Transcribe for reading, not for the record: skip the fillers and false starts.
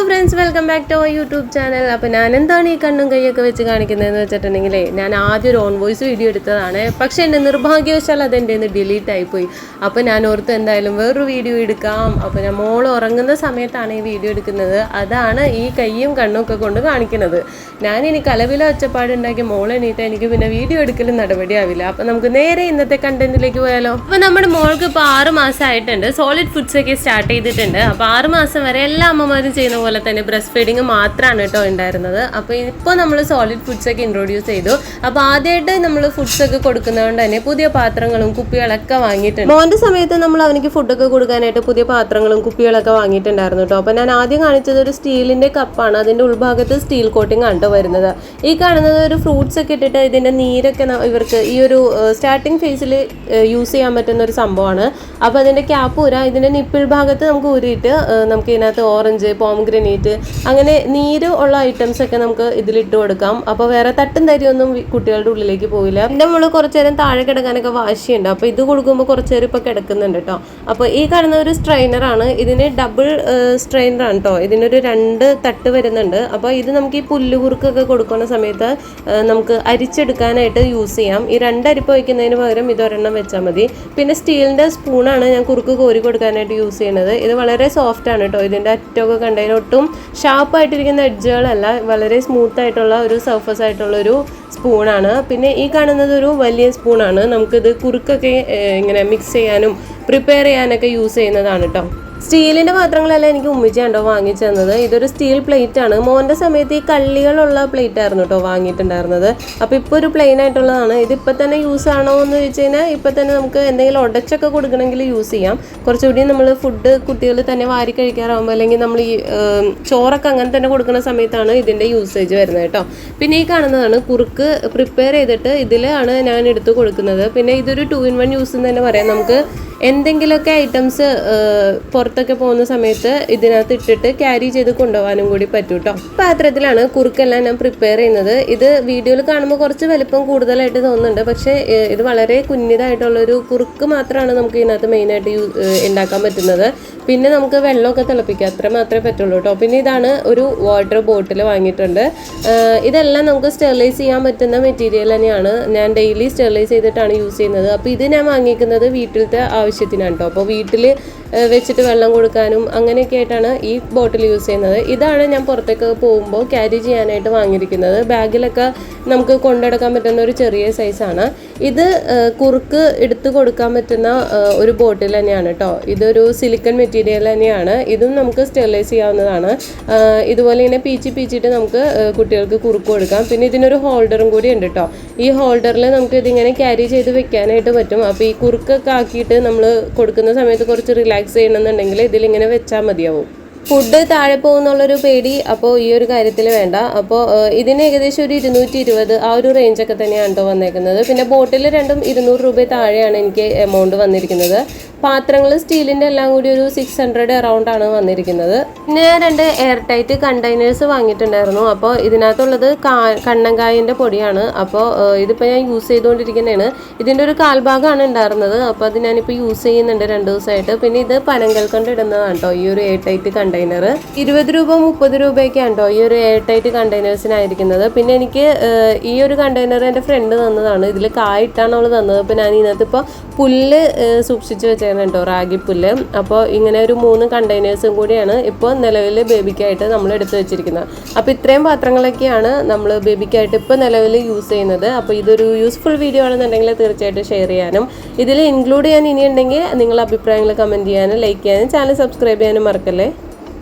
Friends, welcome back to our YouTube channel. അപ്പോൾ ഞാൻ എന്താണ് ഈ കണ്ണും കൈയൊക്കെ വെച്ച് കാണിക്കുന്നതെന്ന് വെച്ചിട്ടുണ്ടെങ്കിൽ, ഞാൻ ആദ്യം ഒരു ഓൺ വോയിസ് വീഡിയോ എടുത്തതാണ്. പക്ഷേ എൻ്റെ നിർഭാഗ്യവശാൽ അതെൻ്റെ നിന്ന് ഡിലീറ്റ് ആയിപ്പോയി. അപ്പോൾ ഞാൻ ഓർത്ത് എന്തായാലും വേറൊരു വീഡിയോ എടുക്കാം. അപ്പോൾ ഞാൻ മോൾ ഉറങ്ങുന്ന സമയത്താണ് ഈ വീഡിയോ എടുക്കുന്നത്. അതാണ് ഈ കൈയും കണ്ണും ഒക്കെ കൊണ്ട് കാണിക്കുന്നത്. ഞാനിനി കലവില ഒച്ചപ്പാടുണ്ടാക്കി മോൾ എണീറ്റ് എനിക്ക് പിന്നെ വീഡിയോ എടുക്കലും നടപടിയാവില്ല. അപ്പോൾ നമുക്ക് നേരെ ഇന്നത്തെ കണ്ടന്റിലേക്ക് പോയാലോ. അപ്പോൾ നമ്മുടെ മോൾക്ക് ഇപ്പോൾ 6 മാസമായിട്ടുണ്ട്. സോളിഡ് ഫുഡ്സ് ഒക്കെ സ്റ്റാർട്ട് ചെയ്തിട്ടുണ്ട്. അപ്പോൾ 6 മാസം വരെ എല്ലാ അമ്മമാരും ചെയ്യുന്ന പോലെ തന്നെ ബ്രസ്റ്റ് ഫീഡിങ് മാത്രമാണ് കേട്ടോ ഉണ്ടായിരുന്നത്. അപ്പോൾ ഇപ്പോൾ നമ്മൾ സോളിഡ് ഫുഡ്സ് ഒക്കെ ഇൻട്രൊഡ്യൂസ് ചെയ്തു. അപ്പോൾ ആദ്യമായിട്ട് നമ്മൾ ഫുഡ്സ് ഒക്കെ കൊടുക്കുന്നതുകൊണ്ട് തന്നെ പുതിയ പാത്രങ്ങളും കുപ്പികളൊക്കെ വാങ്ങിയിട്ടുണ്ട്. മോൻ്റെ സമയത്ത് നമ്മൾ അവനിക്ക് ഫുഡൊക്കെ കൊടുക്കാനായിട്ട് പുതിയ പാത്രങ്ങളും കുപ്പികളൊക്കെ വാങ്ങിയിട്ടുണ്ടായിരുന്നു കേട്ടോ. അപ്പോൾ ഞാൻ ആദ്യം കാണിച്ചത് ഒരു സ്റ്റീലിൻ്റെ കപ്പാണ്. അതിൻ്റെ ഉൾഭാഗത്ത് സ്റ്റീൽ കോട്ടിംഗ് ആണ് വരുന്നത്. ഈ കാണുന്നത് ഒരു ഫ്രൂട്ട്സ് ഒക്കെ ഇട്ടിട്ട് ഇതിൻ്റെ നീരൊക്കെ ഇവർക്ക് ഈ ഒരു സ്റ്റാർട്ടിങ് ഫേസിൽ യൂസ് ചെയ്യാൻ പറ്റുന്ന ഒരു സംഭവമാണ്. അപ്പോൾ അതിൻ്റെ ക്യാപ്പ് ഊരാ, ഇതിൻ്റെ നിപ്പിൾ ഭാഗത്ത് നമുക്ക് ഊരിയിട്ട് നമുക്ക് ഇതിനകത്ത് ഓറഞ്ച്, പോംഗ്രനേറ്റ് അങ്ങനെ നീര് ഉള്ള ഐറ്റംസ് ഒക്കെ നമുക്ക് ഇതിലിട്ട് കൊടുക്കാം. അപ്പോൾ വേറെ തട്ടും തരിയൊന്നും കുട്ടികളുടെ ഉള്ളിലേക്ക് പോവില്ല. എൻ്റെ മോള് കുറച്ച് നേരം താഴെ കിടക്കാനൊക്കെ വാശിയുണ്ട്. അപ്പോൾ ഇത് കൊടുക്കുമ്പോൾ കുറച്ച് നേരം ഇപ്പോൾ കിടക്കുന്നുണ്ട് കേട്ടോ. അപ്പോൾ ഈ കാണുന്ന ഒരു സ്ട്രെയിനറാണ്. ഇതിന് ഡബിൾ സ്ട്രെയിനറാണ് കേട്ടോ. ഇതിനൊരു 2 തട്ട് വരുന്നുണ്ട്. അപ്പോൾ ഇത് നമുക്ക് ഈ പുല്ലുകുറുക്കൊക്കെ കൊടുക്കുന്ന സമയത്ത് നമുക്ക് അരിച്ചെടുക്കാനായിട്ട് യൂസ് ചെയ്യാം. ഈ 2 അരിപ്പ് വയ്ക്കുന്നതിന് പകരം ഇതൊരെണ്ണം വെച്ചാൽ മതി. പിന്നെ സ്റ്റീലിൻ്റെ സ്പൂണാണ് ഞാൻ കുറുക്ക് കോരി കൊടുക്കാനായിട്ട് യൂസ് ചെയ്യുന്നത്. ഇത് വളരെ സോഫ്റ്റ് ആണ് കേട്ടോ. ഇതിൻ്റെ അറ്റമൊക്കെ കണ്ടതിന് ഒട്ടും ഷാർപ്പായിട്ടിരിക്കുന്ന എഡ്ജുകളല്ല, വളരെ സ്മൂത്ത് ആയിട്ടുള്ള ഒരു സർഫസ് ആയിട്ടുള്ളൊരു സ്പൂണാണ്. പിന്നെ ഈ കാണുന്നത് ഒരു വലിയ സ്പൂണാണ്. നമുക്കിത് കുറുക്കൊക്കെ ഇങ്ങനെ മിക്സ് ചെയ്യാനും പ്രിപ്പയർ ചെയ്യാനൊക്കെ യൂസ് ചെയ്യുന്നതാണ് കേട്ടോ. സ്റ്റീലിൻ്റെ പാത്രങ്ങളെല്ലാം എനിക്ക് ഉമ്മിച്ചാണ്ടോ വാങ്ങിച്ചു തന്നത്. ഇതൊരു സ്റ്റീൽ പ്ലേറ്റ് ആണ്. മോൻ്റെ സമയത്ത് ഈ കള്ളികളുള്ള പ്ലേറ്റ് ആയിരുന്നു കേട്ടോ വാങ്ങിയിട്ടുണ്ടായിരുന്നത്. അപ്പോൾ ഇപ്പോൾ ഒരു പ്ലെയിൻ ആയിട്ടുള്ളതാണ്. ഇതിപ്പോൾ തന്നെ യൂസ് ആണോ എന്ന് ചോദിച്ചു കഴിഞ്ഞാൽ ഇപ്പോൾ തന്നെ നമുക്ക് എന്തെങ്കിലും ഉടച്ചൊക്കെ കൊടുക്കണമെങ്കിൽ യൂസ് ചെയ്യാം. കുറച്ചുകൂടി നമ്മൾ ഫുഡ് കുട്ടികൾ തന്നെ വാരി കഴിക്കാറാകുമ്പോൾ അല്ലെങ്കിൽ നമ്മൾ ഈ ചോറൊക്കെ അങ്ങനെ തന്നെ കൊടുക്കുന്ന സമയത്താണ് ഇതിൻ്റെ യൂസേജ് വരുന്നത് കേട്ടോ. പിന്നെ ഈ കാണുന്നതാണ് കുറുക്ക് പ്രിപ്പയർ ചെയ്തിട്ട് ഇതിലാണ് ഞാൻ എടുത്ത് കൊടുക്കുന്നത്. പിന്നെ ഇതൊരു 2 in 1 യൂസ് എന്ന് തന്നെ പറയാം. നമുക്ക് എന്തെങ്കിലുമൊക്കെ ഐറ്റംസ് പുറത്തൊക്കെ പോകുന്ന സമയത്ത് ഇതിനകത്ത് ഇട്ടിട്ട് ക്യാരി ചെയ്ത് കൊണ്ടുപോകാനും കൂടി പറ്റും കേട്ടോ. പാത്രത്തിലാണ് കുറുക്കെല്ലാം ഞാൻ പ്രിപ്പയർ ചെയ്യുന്നത്. ഇത് വീഡിയോയിൽ കാണുമ്പോൾ കുറച്ച് വലിപ്പം കൂടുതലായിട്ട് തോന്നുന്നുണ്ട്. പക്ഷേ ഇത് വളരെ കുഞ്ഞിതായിട്ടുള്ളൊരു കുറുക്ക് മാത്രമാണ് നമുക്ക് ഇതിനകത്ത് മെയിനായിട്ട് ഉണ്ടാക്കാൻ പറ്റുന്നത്. പിന്നെ നമുക്ക് വെള്ളമൊക്കെ തിളപ്പിക്കുക, അത്ര മാത്രമേ പറ്റുള്ളൂ കേട്ടോ. പിന്നെ ഇതാണ് ഒരു വാട്ടർ ബോട്ടിൽ വാങ്ങിയിട്ടുണ്ട്. ഇതെല്ലാം നമുക്ക് സ്റ്റെറിലൈസ് ചെയ്യാൻ പറ്റുന്ന മെറ്റീരിയൽ തന്നെയാണ്. ഞാൻ ഡെയിലി സ്റ്റെറിലൈസ് ചെയ്തിട്ടാണ് യൂസ് ചെയ്യുന്നത്. അപ്പോൾ ഇത് ഞാൻ വാങ്ങിക്കുന്നത് വീട്ടിലത്തെ ആവശ്യത്തിനാണ് കേട്ടോ. അപ്പോൾ വീട്ടിൽ വെച്ചിട്ട് വെള്ളം കൊടുക്കാനും അങ്ങനെയൊക്കെ ആയിട്ടാണ് ഈ ബോട്ടിൽ യൂസ് ചെയ്യുന്നത്. ഇതാണ് ഞാൻ പുറത്തേക്ക് പോകുമ്പോൾ ക്യാരി ചെയ്യാനായിട്ട് വാങ്ങിയിരിക്കുന്നത്. ബാഗിലൊക്കെ നമുക്ക് കൊണ്ടുനടക്കാൻ പറ്റുന്ന ഒരു ചെറിയ സൈസാണ് ഇത്. കുറുക്ക് എടുത്ത് കൊടുക്കാൻ പറ്റുന്ന ഒരു ബോട്ടിൽ തന്നെയാണ് കേട്ടോ. ഇതൊരു സിലിക്കൺ മെറ്റീരിയൽ തന്നെയാണ്. ഇതും നമുക്ക് സ്റ്റെറിലൈസ് ചെയ്യാവുന്നതാണ്. ഇതുപോലെ ഇങ്ങനെ പീച്ചിട്ട് നമുക്ക് കുട്ടികൾക്ക് കുറുക്ക് കൊടുക്കാം. പിന്നെ ഇതിനൊരു ഹോൾഡറും കൂടി ഉണ്ട് കേട്ടോ. ഈ ഹോൾഡറിൽ നമുക്ക് ഇതിങ്ങനെ ക്യാരി ചെയ്ത് വെക്കാനായിട്ട് പറ്റും. അപ്പോൾ ഈ കുറുക്കൊക്കെ ആക്കിയിട്ട് നമ്മൾ കൊടുക്കുന്ന സമയത്ത് കുറച്ച് റിലാക്സ് ചെയ്യണമെന്നുണ്ടെങ്കിൽ ഇതിലിങ്ങനെ വെച്ചാൽ മതിയാവും. ഫുഡ് താഴെ പോകുന്നുള്ളൊരു പേടി അപ്പോൾ ഈ ഒരു കാര്യത്തിൽ വേണ്ട. അപ്പോൾ ഇതിന് ഏകദേശം ഒരു 220 ആ ഒരു റേഞ്ചൊക്കെ തന്നെയാണ് കേട്ടോ വന്നേക്കുന്നത്. പിന്നെ ബോട്ടിൽ രണ്ടും 200 രൂപ താഴെയാണ് എനിക്ക് എമൗണ്ട് വന്നിരിക്കുന്നത്. പാത്രങ്ങൾ സ്റ്റീലിൻ്റെ എല്ലാം കൂടി ഒരു 600 അറൗണ്ട് ആണ് വന്നിരിക്കുന്നത്. പിന്നെ 2 എയർ ടൈറ്റ് കണ്ടെയ്നേഴ്സ് വാങ്ങിയിട്ടുണ്ടായിരുന്നു. അപ്പോൾ ഇതിനകത്തുള്ളത് കണ്ണങ്കായൻ്റെ പൊടിയാണ്. അപ്പോൾ ഇതിപ്പോൾ ഞാൻ യൂസ് ചെയ്തുകൊണ്ടിരിക്കുന്നതാണ്. ഇതിൻ്റെ ഒരു കാൽഭാഗമാണ് ഉണ്ടായിരുന്നത്. അപ്പോൾ അത് ഞാനിപ്പോൾ യൂസ് ചെയ്യുന്നുണ്ട് 2 ദിവസമായിട്ട്. പിന്നെ ഇത് പനങ്കൽക്കൊണ്ട് ഇടുന്നതാണ് കേട്ടോ ഈ ഒരു എയർ ടൈറ്റ് കണ്ടെയ്നർ. 20 രൂപ 30 രൂപയൊക്കെയാണ് കേട്ടോ ഈ ഒരു എയർ ടൈറ്റ് കണ്ടെയ്നേഴ്സിനായിരിക്കുന്നത്. പിന്നെ എനിക്ക് ഈ ഒരു കണ്ടെയ്നർ എൻ്റെ ഫ്രണ്ട് തന്നതാണ്. ഇതിൽ കായിട്ടാണ് അവൾ തന്നത്. അപ്പോൾ ഞാൻ ഇതിനകത്ത് ഇപ്പോൾ പുല്ല് സൂക്ഷിച്ച് വെച്ചേക്കണം കേട്ടോ, റാഗി പുല്ല്. അപ്പോൾ ഇങ്ങനെ ഒരു 3 കണ്ടെയ്നേഴ്സും കൂടിയാണ് ഇപ്പോൾ നിലവിൽ ബേബിക്കായിട്ട് നമ്മൾ എടുത്ത് വെച്ചിരിക്കുന്നത്. അപ്പോൾ ഇത്രയും പാത്രങ്ങളൊക്കെയാണ് നമ്മൾ ബേബിക്കായിട്ട് ഇപ്പോൾ നിലവിൽ യൂസ് ചെയ്യുന്നത്. അപ്പോൾ ഇതൊരു യൂസ്ഫുൾ വീഡിയോ ആണെന്നുണ്ടെങ്കിൽ തീർച്ചയായിട്ടും ഷെയർ ചെയ്യാനും ഇതിൽ ഇൻക്ലൂഡ് ചെയ്യാൻ ഇനിയുണ്ടെങ്കിൽ നിങ്ങളുടെ അഭിപ്രായങ്ങൾ കമൻറ്റ് ചെയ്യാനും ലൈക്ക് ചെയ്യാനും ചാനൽ സബ്സ്ക്രൈബ് ചെയ്യാനും മറക്കല്ലേ.